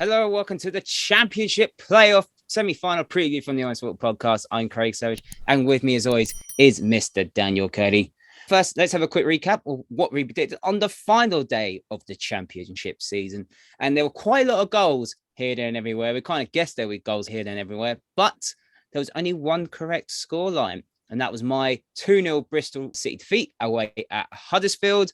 Hello, welcome to the Championship Playoff Semi-Final Preview from the Untitled Podcast. I'm Craig Savage, and with me, as always, is Mr. Daniel Curdy. First, let's have a quick recap of what we did on the final day of the Championship season. And there were quite a lot of goals here, there, and everywhere. We kind of guessed there were goals here, there, and everywhere, but there was only one correct scoreline, and that was my 2-0 Bristol City defeat away at Huddersfield.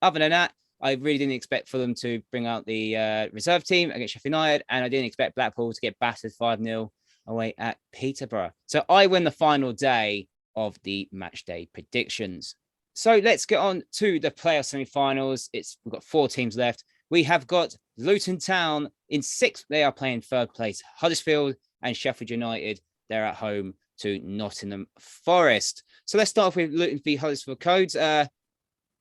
Other than that, I really didn't expect for them to bring out the reserve team against Sheffield United, and I didn't expect Blackpool to get battered 5-0 away at Peterborough. So I win the final day of the match day predictions. So let's get on to the playoff semi-finals. We've got 4 teams left. We have got Luton Town in 6th. They are playing 3rd place. Huddersfield and Sheffield United, they're at home to Nottingham Forest. So let's start off with Luton v Huddersfield Codes.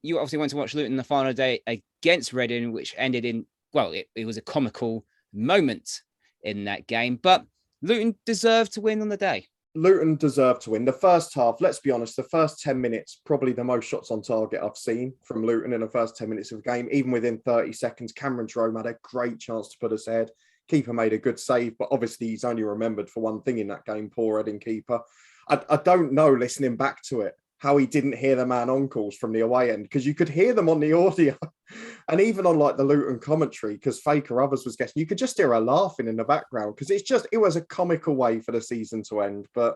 You obviously went to watch Luton the final day against Reading, which ended in, well, it was a comical moment in that game. But Luton deserved to win on the day. Luton deserved to win. The first half, let's be honest, the first 10 minutes, probably the most shots on target I've seen from Luton in the first 10 minutes of the game. Even within 30 seconds, Cameron Jerome had a great chance to put us ahead. Keeper made a good save, but obviously he's only remembered for one thing in that game, poor Reading keeper. I don't know, listening back to it, how he didn't hear the man on calls from the away end, because you could hear them on the audio and even on like the Luton commentary, because Faker others was guessing, you could just hear her laughing in the background, because it was a comical way for the season to end. But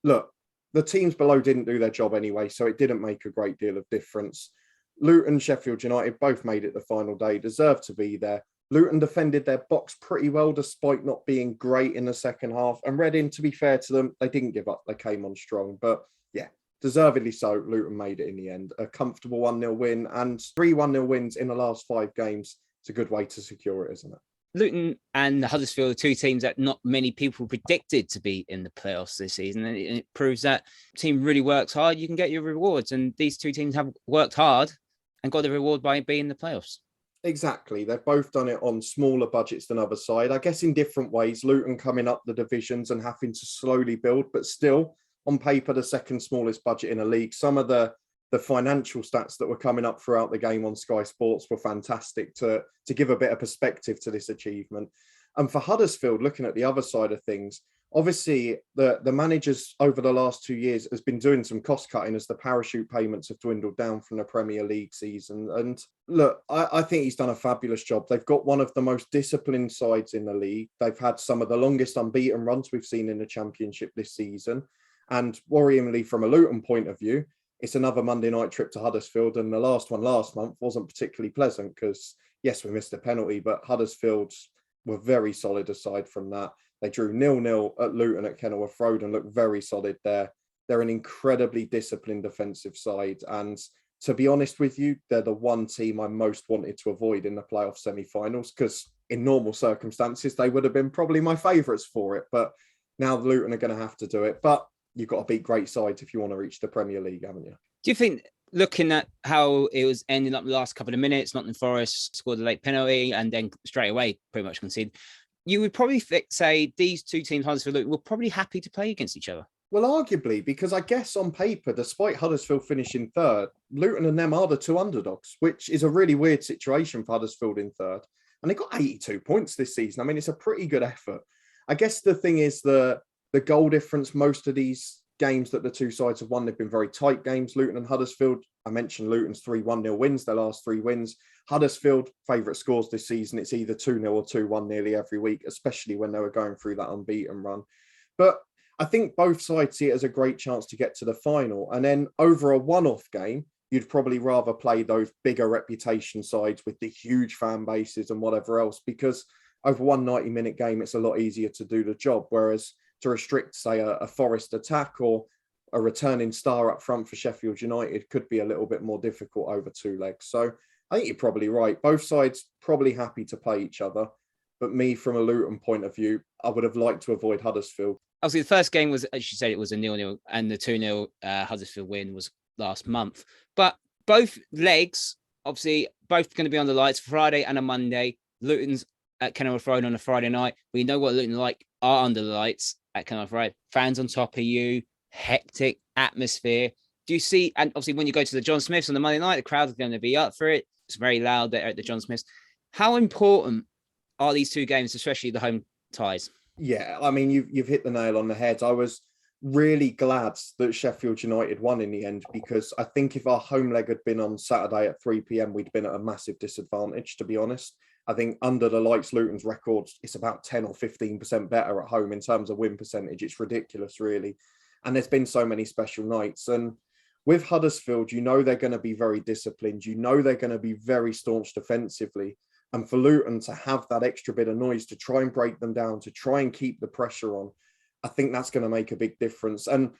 look, the teams below didn't do their job anyway, so it didn't make a great deal of difference. Luton, Sheffield United both made it the final day, deserved to be there. Luton defended their box pretty well, despite not being great in the second half. And Reading, to be fair to them, they didn't give up. They came on strong. But yeah, deservedly so, Luton made it in the end. A comfortable 1-0 win, and 3 1-0 wins in the last 5 games. It's a good way to secure it, isn't it? Luton and Huddersfield are 2 teams that not many people predicted to be in the playoffs this season. And it proves that the team really works hard. You can get your rewards. And these 2 teams have worked hard and got the reward by being in the playoffs. Exactly. They've both done it on smaller budgets than other side. I guess in different ways. Luton coming up the divisions and having to slowly build, but still, on paper, the second smallest budget in a league. Some of the financial stats that were coming up throughout the game on Sky Sports were fantastic to give a bit of perspective to this achievement. And for Huddersfield, looking at the other side of things, obviously the managers over the last 2 years has been doing some cost cutting as the parachute payments have dwindled down from the Premier League season. And look, I think he's done a fabulous job. They've got one of the most disciplined sides in the league. They've had some of the longest unbeaten runs we've seen in the Championship this season. And worryingly, from a Luton point of view, it's another Monday night trip to Huddersfield. And the last one last month wasn't particularly pleasant because, yes, we missed a penalty, but Huddersfield were very solid aside from that. They drew 0-0 at Luton at Kenilworth Road and looked very solid there. They're an incredibly disciplined defensive side. And to be honest with you, they're the one team I most wanted to avoid in the playoff semi-finals, because in normal circumstances, they would have been probably my favourites for it. But now the Luton are going to have to do it. But you've got to beat great sides if you want to reach the Premier League, haven't you? Do you think, looking at how it was ending up the last couple of minutes, Nottingham Forest scored a late penalty and then straight away pretty much conceded, you would probably say these 2 teams, Huddersfield and Luton, were probably happy to play against each other? Well, arguably, because I guess on paper, despite Huddersfield finishing 3rd, Luton and them are the 2 underdogs, which is a really weird situation for Huddersfield in 3rd. And they got 82 points this season. I mean, it's a pretty good effort. I guess the thing is the goal difference, most of these games that the 2 sides have won, they've been very tight games. Luton and Huddersfield, I mentioned Luton's 3 1-0 wins, their last 3 wins. Huddersfield, favourite scores this season, it's either 2-0 or 2-1 nearly every week, especially when they were going through that unbeaten run. But I think both sides see it as a great chance to get to the final. And then over a one-off game, you'd probably rather play those bigger reputation sides with the huge fan bases and whatever else, because over one 90-minute game, it's a lot easier to do the job. Whereas to restrict, say, a Forest attack or a returning star up front for Sheffield United could be a little bit more difficult over 2 legs. So I think you're probably right. Both sides probably happy to play each other. But me, from a Luton point of view, I would have liked to avoid Huddersfield. Obviously, the first game was, as you said, it was a 0-0, and the 2-0 Huddersfield win was last month. But both legs, obviously, both going to be on the lights Friday and a Monday. Luton's at Kenilworth Road on a Friday night. We know what Luton are under the lights at Kenilworth Road. Fans on top of you, hectic atmosphere. Do you see, and obviously when you go to the John Smiths on the Monday night, the crowd is going to be up for it. It's very loud there at the John Smiths. How important are these two games, especially the home ties? Yeah, I mean, you've hit the nail on the head. I was really glad that Sheffield United won in the end, because I think if our home leg had been on Saturday at 3 p.m, we'd been at a massive disadvantage, to be honest. I think under the lights, Luton's record is about 10 or 15% better at home in terms of win percentage. It's ridiculous, really. And there's been so many special nights. And with Huddersfield, you know they're going to be very disciplined. You know they're going to be very staunch defensively. And for Luton to have that extra bit of noise to try and break them down, to try and keep the pressure on, I think that's going to make a big difference. And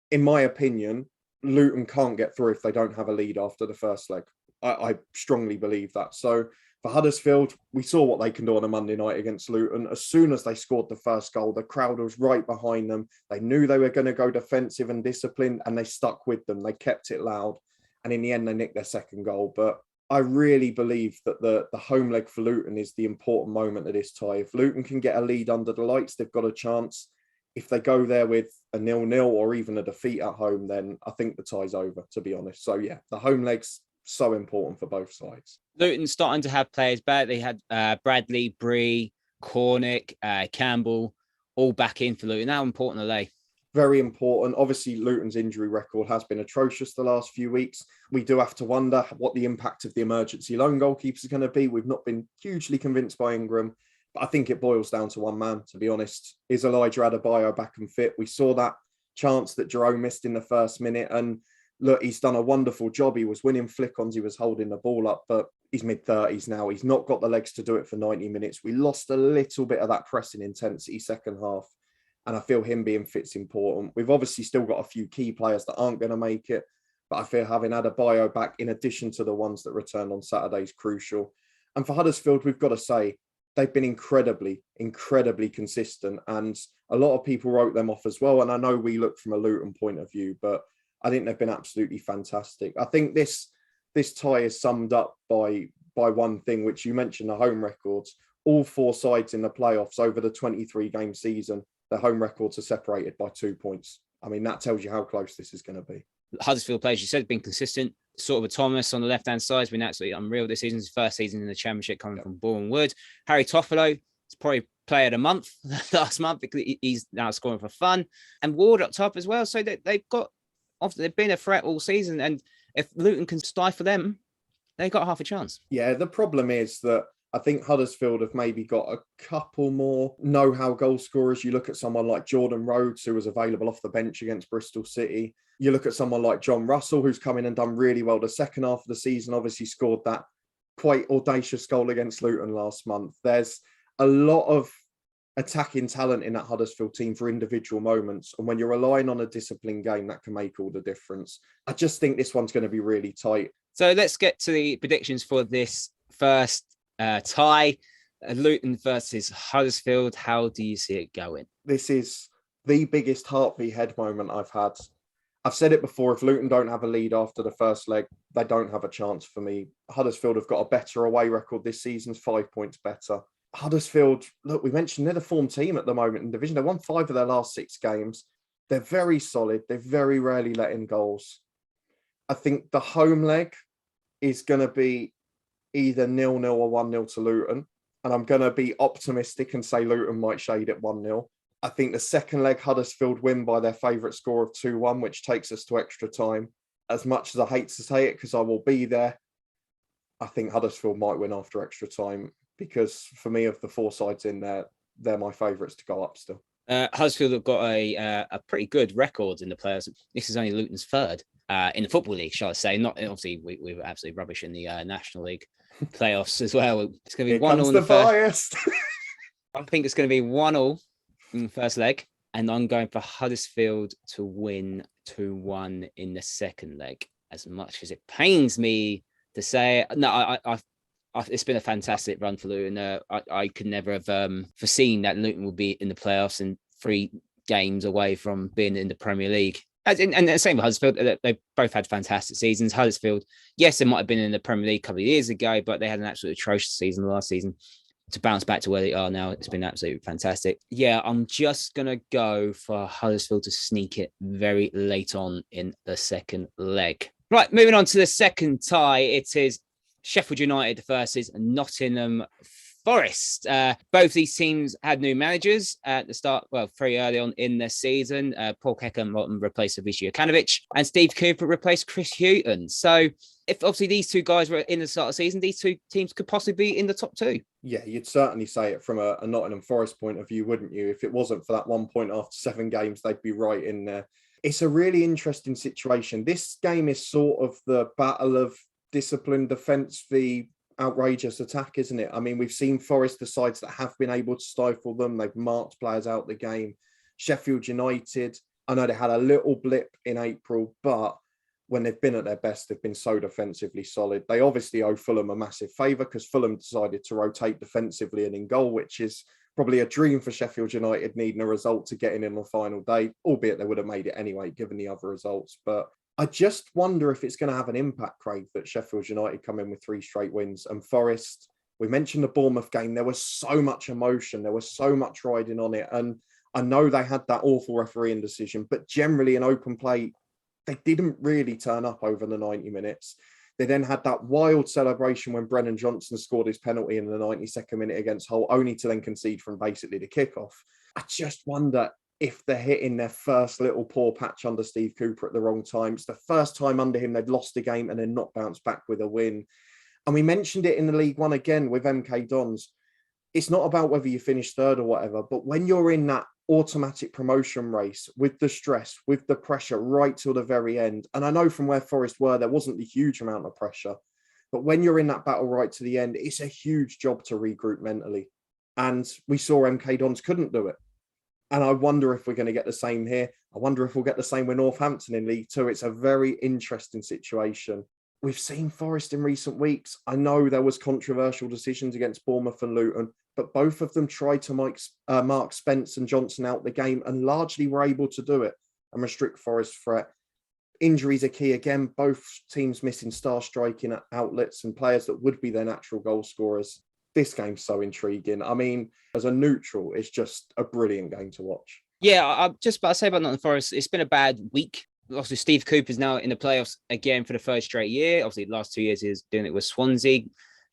in my opinion, Luton can't get through if they don't have a lead after the first leg. I strongly believe that. So for Huddersfield, we saw what they can do on a Monday night against Luton. As soon as they scored the first goal, the crowd was right behind them. They knew they were going to go defensive and disciplined, and they stuck with them. They kept it loud. And in the end, they nicked their second goal. But I really believe that the home leg for Luton is the important moment of this tie. If Luton can get a lead under the lights, they've got a chance. If they go there with a 0-0 or even a defeat at home, then I think the tie's over, to be honest. So, yeah, the home leg's so important for both sides. Luton's starting to have players back. They had Bradley, Bree, Cornick, Campbell, all back in for Luton. How important are they? Very important. Obviously, Luton's injury record has been atrocious the last few weeks. We do have to wonder what the impact of the emergency loan goalkeepers is going to be. We've not been hugely convinced by Ingram, but I think it boils down to one man, to be honest. Is Elijah Adebayo back and fit? We saw that chance that Jerome missed in the first minute, and look, he's done a wonderful job. He was winning flick-ons, he was holding the ball up, but he's mid-30s now. He's not got the legs to do it for 90 minutes. We lost a little bit of that pressing intensity second half, and I feel him being fit's important. We've obviously still got a few key players that aren't going to make it, but I feel having Adebayo back, in addition to the ones that returned on Saturday, is crucial. And for Huddersfield, we've got to say, they've been incredibly, incredibly consistent, and a lot of people wrote them off as well. And I know we look from a Luton point of view, but I think they've been absolutely fantastic. I think this tie is summed up by one thing, which you mentioned, the home records. All four sides in the playoffs over the 23-game season, their home records are separated by 2 points. I mean, that tells you how close this is going to be. Huddersfield players, you said, have been consistent. Sort of a Thomas on the left-hand side has been absolutely unreal this season. His first season in the Championship, coming from Bournemouth Wood. Harry Toffolo is probably player of the month last month, because he's now scoring for fun. And Ward up top as well. So they've been a threat all season. And if Luton can stifle them, they've got half a chance. Yeah, the problem is that I think Huddersfield have maybe got a couple more know-how goal scorers. You look at someone like Jordan Rhodes, who was available off the bench against Bristol City. You look at someone like John Russell, who's come in and done really well the second half of the season, obviously scored that quite audacious goal against Luton last month. There's a lot of attacking talent in that Huddersfield team for individual moments. And when you're relying on a disciplined game, that can make all the difference. I just think this one's going to be really tight. So let's get to the predictions for this first tie, Luton versus Huddersfield. How do you see it going? This is the biggest heartbeat head moment I've had. I've said it before, if Luton don't have a lead after the first leg, they don't have a chance for me. Huddersfield have got a better away record this season, 5 points better. Huddersfield, look, we mentioned they're the form team at the moment in division. They won 5 of their last 6 games. They're very solid. They very rarely let in goals. I think the home leg is going to be either 0-0 or 1-0 to Luton. And I'm going to be optimistic and say Luton might shade it 1-0. I think the second leg, Huddersfield win by their favourite score of 2-1, which takes us to extra time. As much as I hate to say it, because I will be there, I think Huddersfield might win after extra time, because for me, of the 4 sides in there, they're my favourites to go up still. Huddersfield have got a pretty good record in the playoffs. This is only Luton's third in the Football League, shall I say. Not obviously, we were absolutely rubbish in the National League playoffs as well. It's going to be 1-0 in the first. I think it's going to be 1-0 in the first leg, and I'm going for Huddersfield to win 2-1 in the second leg. As much as it pains me to say it, no, it's been a fantastic run for Luton. I could never have foreseen that Luton would be in the playoffs and 3 games away from being in the Premier League. And the same with Huddersfield. They both had fantastic seasons. Huddersfield, yes, they might have been in the Premier League a couple of years ago, but they had an absolutely atrocious season last season. To bounce back to where they are now, it's been absolutely fantastic. Yeah, I'm just going to go for Huddersfield to sneak it very late on in the second leg. Right, moving on to the second tie. It is Sheffield United versus Nottingham Forest. Both these teams had new managers at the start, very early on in the season. Paul Heckingbottom replaced Avishia Kanovic and Steve Cooper replaced Chris Hughton. So if obviously these two guys were in the start of the season, these two teams could possibly be in the top two. Yeah, you'd certainly say it from a Nottingham Forest point of view, wouldn't you? If it wasn't for that 1 point after 7 games, they'd be right in there. It's a really interesting situation. This game is sort of the battle of disciplined defence v outrageous attack, isn't it? I mean, we've seen Forest, the sides that have been able to stifle them. They've marked players out the game. Sheffield United, I know they had a little blip in April, but when they've been at their best, they've been so defensively solid. They obviously owe Fulham a massive favour because Fulham decided to rotate defensively and in goal, which is probably a dream for Sheffield United, needing a result to get in on the final day, albeit they would have made it anyway, given the other results. But I just wonder if it's going to have an impact, Craig, that Sheffield United come in with 3 straight wins. And Forest, we mentioned the Bournemouth game, there was so much emotion, there was so much riding on it. And I know they had that awful refereeing decision, but generally in open play, they didn't really turn up over the 90 minutes. They then had that wild celebration when Brennan Johnson scored his penalty in the 92nd minute against Hull, only to then concede from basically the kickoff. I just wonder if they're hitting their first little poor patch under Steve Cooper at the wrong time. It's the first time under him they'd lost a game and then not bounced back with a win. And we mentioned it in the League One again with MK Dons. It's not about whether you finish third or whatever, but when you're in that automatic promotion race with the stress, with the pressure right till the very end, and I know from where Forest were, there wasn't a huge amount of pressure, but when you're in that battle right to the end, it's a huge job to regroup mentally. And we saw MK Dons couldn't do it. And I wonder if we're going to get the same here. I wonder if we'll get the same with Northampton in League Two. It's a very interesting situation. We've seen Forest in recent weeks. I know there was controversial decisions against Bournemouth and Luton, but both of them tried to mark Spence and Johnson out the game and largely were able to do it and restrict Forest threat. Injuries are key again. Both teams missing star striking outlets and players that would be their natural goal scorers. This game's so intriguing. I mean, as a neutral, it's just a brilliant game to watch. Yeah, I'm just about to say about Nottingham Forest, it's been a bad week. Obviously, Steve Cooper's now in the playoffs again for the third straight year. Obviously, the last 2 years he was doing it with Swansea,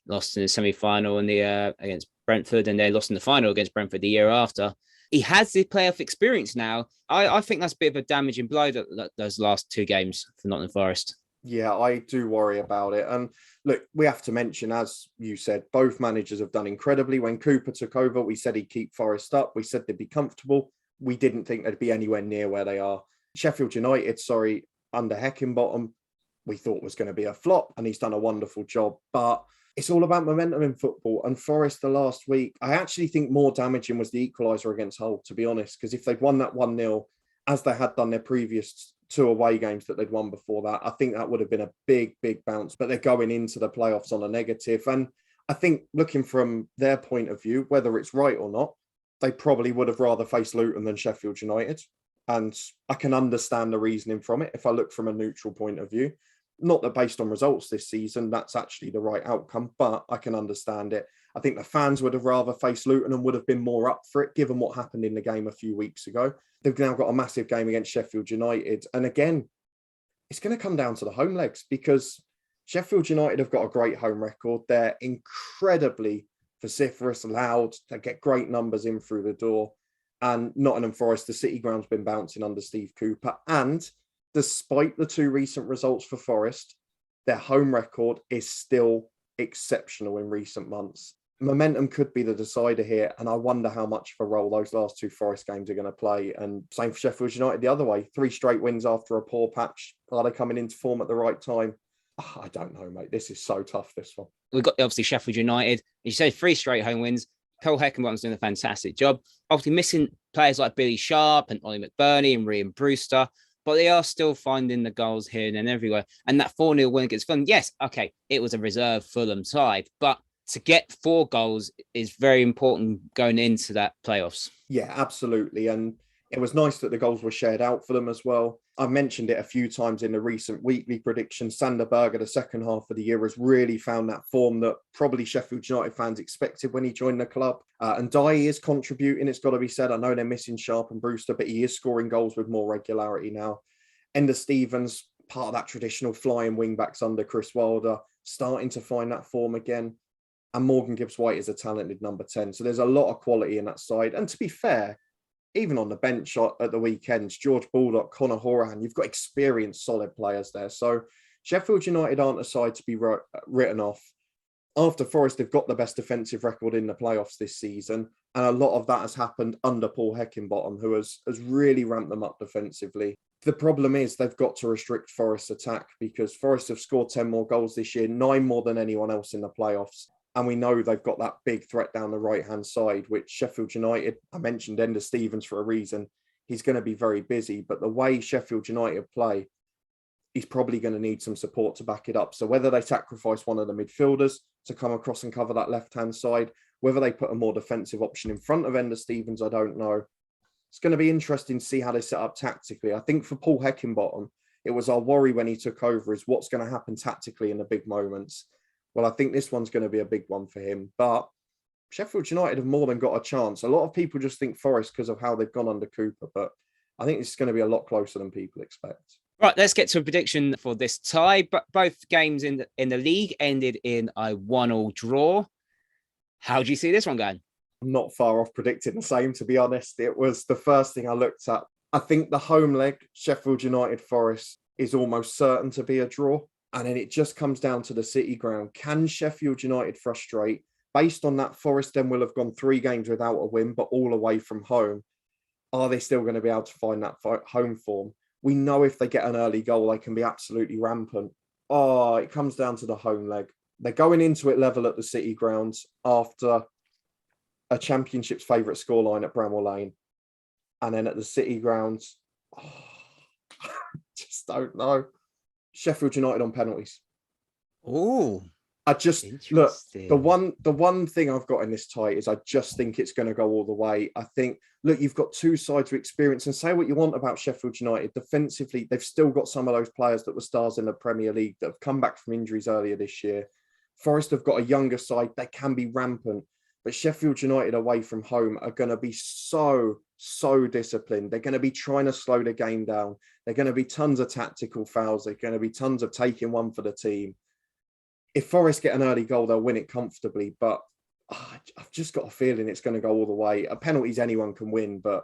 lost in the semi-final against Brentford, and they lost in the final against Brentford the year after. He has the playoff experience now. I think that's a bit of a damaging blow, those last 2 games for Nottingham Forest. Yeah, I do worry about it. And look, we have to mention, as you said, both managers have done incredibly. When Cooper took over, we said he'd keep Forest up. We said they'd be comfortable. We didn't think they'd be anywhere near where they are. Sheffield United, under Heckingbottom, we thought was going to be a flop, and he's done a wonderful job. But it's all about momentum in football. And Forest the last week, I actually think more damaging was the equaliser against Hull, to be honest, because if they'd won that 1-0, as they had done their previous 2 away games that they'd won before that, I think that would have been a big, big bounce. But they're going into the playoffs on a negative. And I think looking from their point of view, whether it's right or not, they probably would have rather faced Luton than Sheffield United. And I can understand the reasoning from it if I look from a neutral point of view. Not that based on results this season, that's actually the right outcome, but I can understand it. I think the fans would have rather faced Luton and would have been more up for it, given what happened in the game a few weeks ago. They've now got a massive game against Sheffield United. And again, it's going to come down to the home legs because Sheffield United have got a great home record. They're incredibly vociferous, loud. They get great numbers in through the door. And Nottingham Forest, the City Ground's been bouncing under Steve Cooper. And despite the 2 recent results for Forest, their home record is still exceptional in recent months. Momentum could be the decider here, and I wonder how much of a role those last 2 Forest games are going to play. And same for Sheffield United the other way. 3 straight wins after a poor patch. Are they coming into form at the right time? Oh, I don't know, mate. This is so tough, this one. We've got obviously Sheffield United. You say 3 straight home wins. Paul Heckingbottom's doing a fantastic job. Obviously missing players like Billy Sharp and Ollie McBurney and Ryan Brewster, but they are still finding the goals here and everywhere. And that 4-0 win against Fulham, yes, okay, it was a reserve Fulham side, but to get 4 goals is very important going into that playoffs. Yeah, absolutely. And it was nice that the goals were shared out for them as well. I've mentioned it a few times in the recent weekly predictions. Sander Berge, the second half of the year, has really found that form that probably Sheffield United fans expected when he joined the club. And Dye is contributing, it's got to be said. I know they're missing Sharp and Brewster, but he is scoring goals with more regularity now. Ender Stevens, part of that traditional flying wing backs under Chris Wilder, starting to find that form again. And Morgan Gibbs-White is a talented number 10. So there's a lot of quality in that side. And to be fair, even on the bench at the weekends, George Baldock, Conor Horan, you've got experienced, solid players there. So Sheffield United aren't a side to be written off. After Forest, they've got the best defensive record in the playoffs this season. And a lot of that has happened under Paul Heckingbottom, who has really ramped them up defensively. The problem is they've got to restrict Forest's attack because Forest have scored 10 more goals this year, 9 more than anyone else in the playoffs. And we know they've got that big threat down the right-hand side, which Sheffield United, I mentioned Ender Stevens for a reason. He's going to be very busy. But the way Sheffield United play, he's probably going to need some support to back it up. So whether they sacrifice one of the midfielders to come across and cover that left-hand side, whether they put a more defensive option in front of Ender Stevens, I don't know. It's going to be interesting to see how they set up tactically. I think for Paul Heckingbottom, it was our worry when he took over is what's going to happen tactically in the big moments. Well, I think this one's going to be a big one for him. But Sheffield United have more than got a chance. A lot of people just think Forest because of how they've gone under Cooper, but I think it's going to be a lot closer than people expect. Right, let's get to a prediction for this tie. But both games in the league ended in a 1-1 draw. How do you see this one going? I'm not far off predicting the same, to be honest. It was the first thing I looked at. I think the home leg, Sheffield United Forest, is almost certain to be a draw. And then it just comes down to the City ground. Can Sheffield United frustrate? Based on that, Forest then will have gone 3 games without a win, but all away from home. Are they still going to be able to find that home form? We know if they get an early goal, they can be absolutely rampant. Oh, it comes down to the home leg. They're going into it level at the City grounds after a Championship's favourite scoreline at Bramall Lane. And then at the City grounds, I just don't know. Sheffield United on penalties. Oh, I just look, the one thing I've got in this tie is I just think it's going to go all the way. I think, look, you've got 2 sides of experience, and say what you want about Sheffield United. Defensively, they've still got some of those players that were stars in the Premier League that have come back from injuries earlier this year. Forest have got a younger side. They can be rampant, but Sheffield United away from home are going to be so disciplined. They're going to be trying to slow the game down. They're going to be tons of tactical fouls. They're going to be tons of taking one for the team. If Forest get an early goal, they'll win it comfortably. But I've just got a feeling it's going to go all the way. A penalties anyone can win, but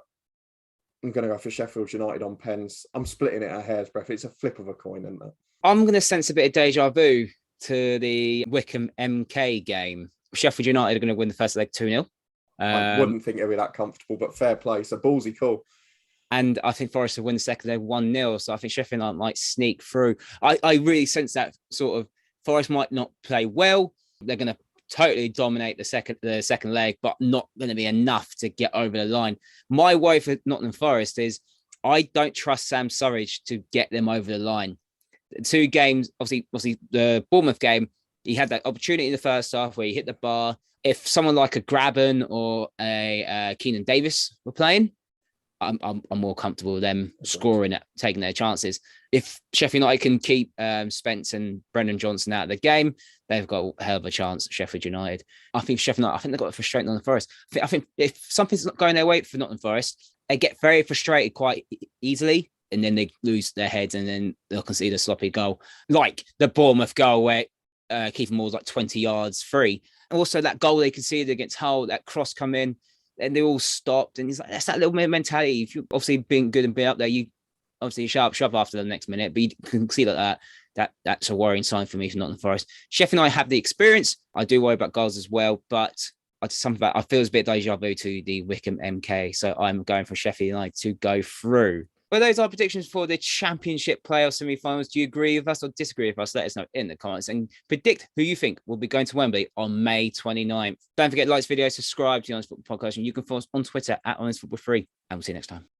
I'm going to go for Sheffield United on pens. I'm splitting it a hair's breadth. It's a flip of a coin, isn't it? I'm going to sense a bit of deja vu to the Wycombe MK game. Sheffield United are going to win the first leg 2-0. I wouldn't think it'd be that comfortable, but fair play. So ballsy call. And I think Forest will win the second leg 1-0. So I think Sheffield United might sneak through. I really sense that sort of Forest might not play well. They're going to totally dominate the second leg, but not going to be enough to get over the line. My worry for Nottingham Forest is I don't trust Sam Surridge to get them over the line. The 2 games, obviously the Bournemouth game, he had that opportunity in the first half where he hit the bar. If someone like a Graben or a Keenan Davis were playing, I'm more comfortable with them scoring, taking their chances. If Sheffield United can keep Spence and Brendan Johnson out of the game, they've got a hell of a chance. Sheffield United. I think Sheffield United. I think they've got to frustrate Nottingham Forest. I think if something's not going their way for Nottingham Forest, they get very frustrated quite easily, and then they lose their heads, and then they'll concede a sloppy goal, like the Bournemouth goal where Kiefer Moore's like 20 yards free. And also that goal they conceded against Hull, that cross come in, and they all stopped. And he's like, that's that little mentality. If you've obviously been good and been up there, you obviously shove after the next minute, but you can see like that's a worrying sign for me for Nottingham Forest. Sheffield United have the experience. I do worry about goals as well, but I feel it's a bit deja vu to the Wycombe MK. So I'm going for Sheffield United to go through. Well, those are predictions for the Championship playoff semi-finals. Do you agree with us or disagree with us? Let us know in the comments and predict who you think will be going to Wembley on May 29th. Don't forget to like this video, subscribe to the Honest Football Podcast, and you can follow us on Twitter at HonestFootball3. And we'll see you next time.